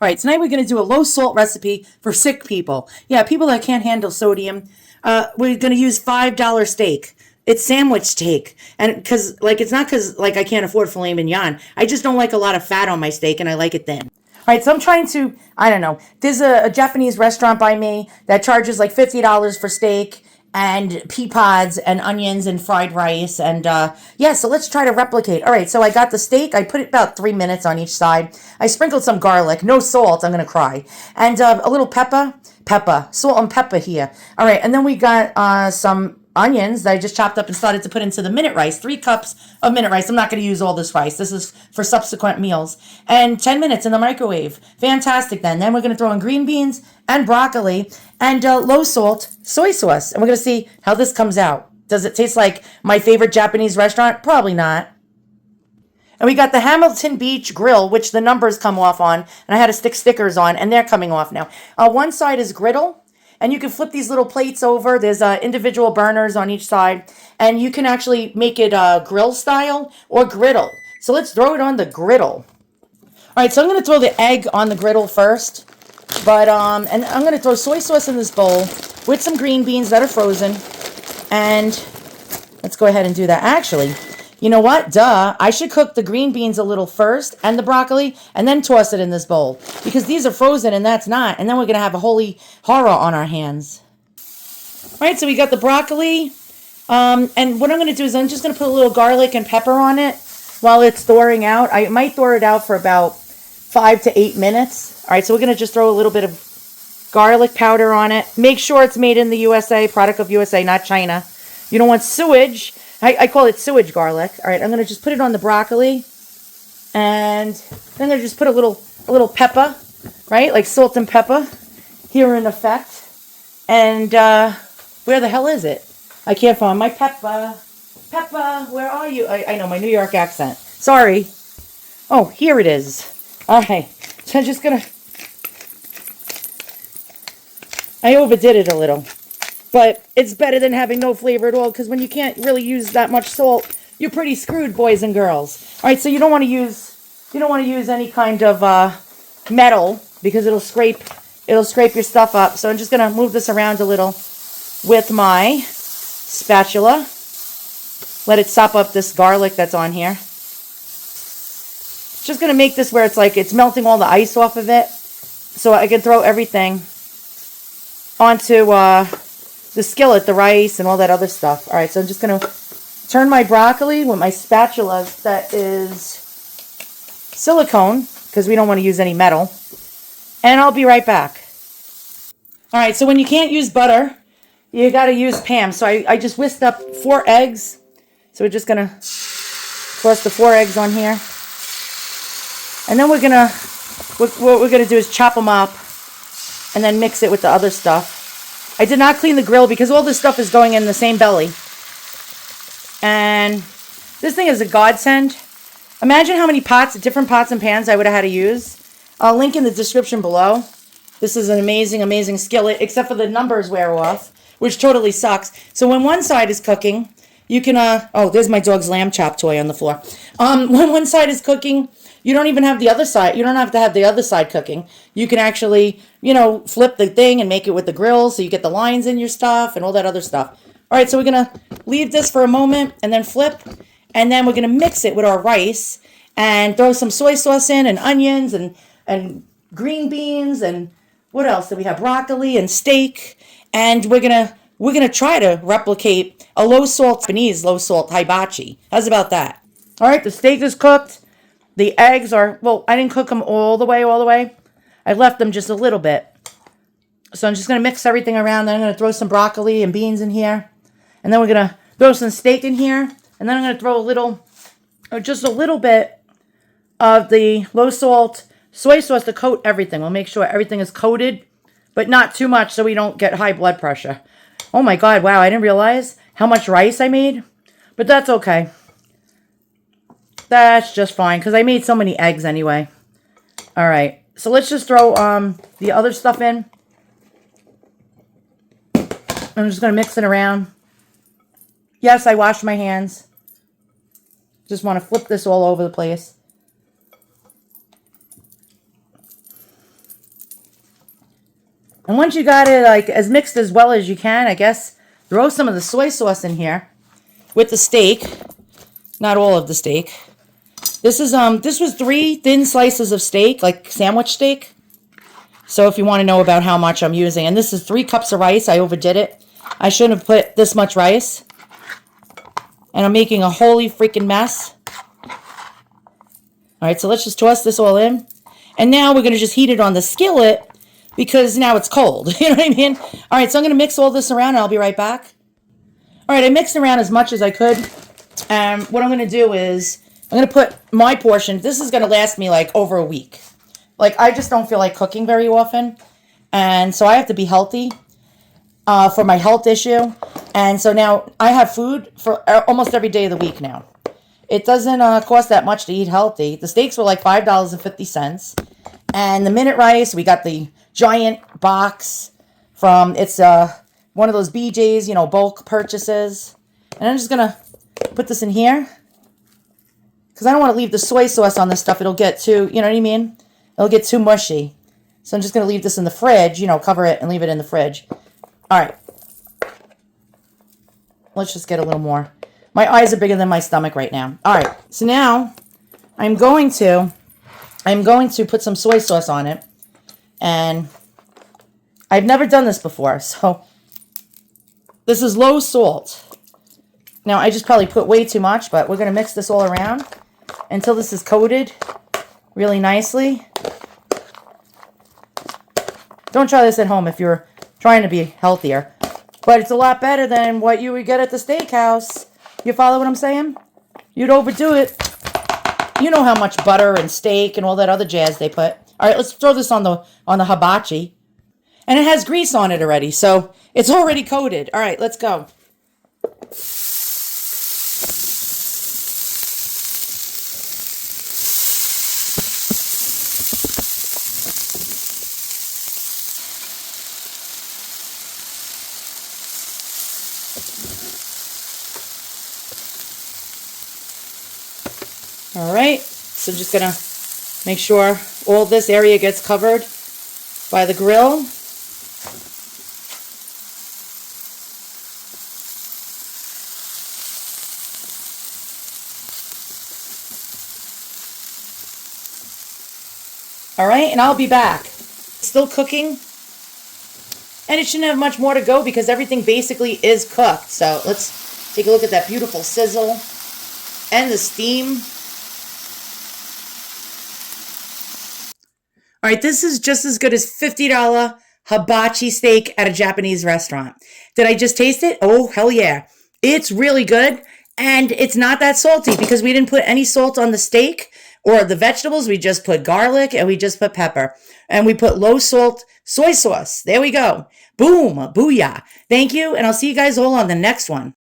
All right, tonight we're going to do a low salt recipe for sick people. Yeah, people that can't handle sodium. We're going to use $5 steak. It's sandwich steak. And it's not because I can't afford filet mignon. I just don't like a lot of fat on my steak and I like it thin. All right, so I'm trying to, I don't know. There's a Japanese restaurant by me that charges like $50 for steak and pea pods and onions and fried rice. And yeah, so let's try to replicate. All right, so I got the steak. I put it about 3 minutes on each side. I sprinkled some garlic, no salt, I'm going to cry. And a little pepper, salt and pepper here. All right, and then we got some onions that I just chopped up and started to put into the minute rice. 3 cups of minute rice. I'm not going to use all this rice. This is for subsequent meals. And 10 minutes in the microwave. Fantastic then. Then we're going to throw in green beans and broccoli and low salt soy sauce. And we're going to see how this comes out. Does it taste like my favorite Japanese restaurant? Probably not. And we got the Hamilton Beach grill, which the numbers come off on. And I had to stick stickers on, and they're coming off now. One side is griddle. And you can flip these little plates over. There's individual burners on each side. And you can actually make it grill style or griddle. So let's throw it on the griddle. All right, so I'm going to throw the egg on the griddle first. And I'm going to throw soy sauce in this bowl with some green beans that are frozen. And let's go ahead and do that. Actually, you know what? Duh. I should cook the green beans a little first and the broccoli and then toss it in this bowl. Because these are frozen and that's not. And then we're going to have a holy horror on our hands. All right, so we got the broccoli. And what I'm going to do is I'm just going to put a little garlic and pepper on it while it's thawing out. I might thaw it out for about 5 to 8 minutes. All right, so we're going to just throw a little bit of garlic powder on it. Make sure it's made in the USA, product of USA, not China. You don't want sewage. I call it sewage garlic. All right, I'm going to just put it on the broccoli. And then I'm going to just put a little pepper, right? Like salt and pepper here in effect. And where the hell is it? I can't find my pepper. Pepper, where are you? I know, my New York accent. Sorry. Oh, here it is. All right, so I'm just going to... I overdid it a little. But it's better than having no flavor at all, because when you can't really use that much salt, you're pretty screwed, boys and girls. All right, so you don't want to use any kind of metal, because it'll scrape your stuff up. So I'm just gonna move this around a little with my spatula. Let it sop up this garlic that's on here. Just gonna make this where it's melting all the ice off of it, so I can throw everything onto the skillet, the rice, and all that other stuff. All right, so I'm just going to turn my broccoli with my spatula that is silicone, because we don't want to use any metal. And I'll be right back. All right, so when you can't use butter, you got to use Pam. So I just whisked up 4 eggs. So we're just going to toss the 4 eggs on here. And then what we're going to do is chop them up and then mix it with the other stuff. I did not clean the grill because all this stuff is going in the same belly. And this thing is a godsend. Imagine how many different pots and pans I would have had to use. I'll link in the description below. This is an amazing, amazing skillet, except for the numbers wear off, which totally sucks. So when one side is cooking, you can, oh, there's my dog's lamb chop toy on the floor. When one side is cooking, you don't even have the other side. You don't have to have the other side cooking. You can actually, flip the thing and make it with the grill so you get the lines in your stuff and all that other stuff. All right, so we're going to leave this for a moment and then flip. And then we're going to mix it with our rice and throw some soy sauce in and onions and green beans and what else? Do we have? Broccoli and steak. And we're going to try to replicate a low-salt Japanese low-salt hibachi. How's about that? All right, the steak is cooked. The eggs are, well, I didn't cook them all the way. I left them just a little bit. So I'm just going to mix everything around. Then I'm going to throw some broccoli and beans in here. And then we're going to throw some steak in here. And then I'm going to throw just a little bit of the low-salt soy sauce to coat everything. We'll make sure everything is coated, but not too much so we don't get high blood pressure. Oh my God, wow, I didn't realize how much rice I made. But that's okay. That's just fine, because I made so many eggs anyway. All right, so let's just throw the other stuff in. I'm just going to mix it around. Yes, I washed my hands. Just want to flip this all over the place. And once you got it like as mixed as well as you can, I guess, throw some of the soy sauce in here with the steak. Not all of the steak. This was 3 thin slices of steak, like sandwich steak. So if you want to know about how much I'm using, and this is 3 cups of rice. I overdid it. I shouldn't have put this much rice. And I'm making a holy freaking mess. All right, so let's just toss this all in. And now we're going to just heat it on the skillet because now it's cold. You know what I mean? All right, so I'm going to mix all this around and I'll be right back. All right, I mixed around as much as I could. What I'm going to do is I'm going to put my portion. This is going to last me like over a week. Like, I just don't feel like cooking very often. And so I have to be healthy for my health issue. And so now I have food for almost every day of the week now. It doesn't cost that much to eat healthy. The steaks were like $5.50. And the minute rice, we got the giant box from, it's one of those BJ's, you know, bulk purchases. And I'm just going to put this in here. Because I don't want to leave the soy sauce on this stuff. It'll get too, you know what I mean? It'll get too mushy. So I'm just going to leave this in the fridge, you know, cover it and leave it in the fridge. All right. Let's just get a little more. My eyes are bigger than my stomach right now. All right. So now I'm going to put some soy sauce on it. And I've never done this before. So this is low salt. Now I just probably put way too much, but we're going to mix this all around until this is coated really nicely. Don't try this at home if you're trying to be healthier. But it's a lot better than what you would get at the steakhouse. You follow what I'm saying? You'd overdo it. You know how much butter and steak and all that other jazz they put. All right, let's throw this on the hibachi. And it has grease on it already, so it's already coated. All right, let's go. All right, so just gonna make sure all this area gets covered by the grill. All right, and I'll be back. Still cooking, and it shouldn't have much more to go because everything basically is cooked. So let's take a look at that beautiful sizzle and the steam. All right, this is just as good as $50 hibachi steak at a Japanese restaurant. Did I just taste it? Oh, hell yeah. It's really good, and it's not that salty because we didn't put any salt on the steak or the vegetables. We just put garlic and we just put pepper. And we put low salt soy sauce. There we go. Boom, booyah. Thank you, and I'll see you guys all on the next one.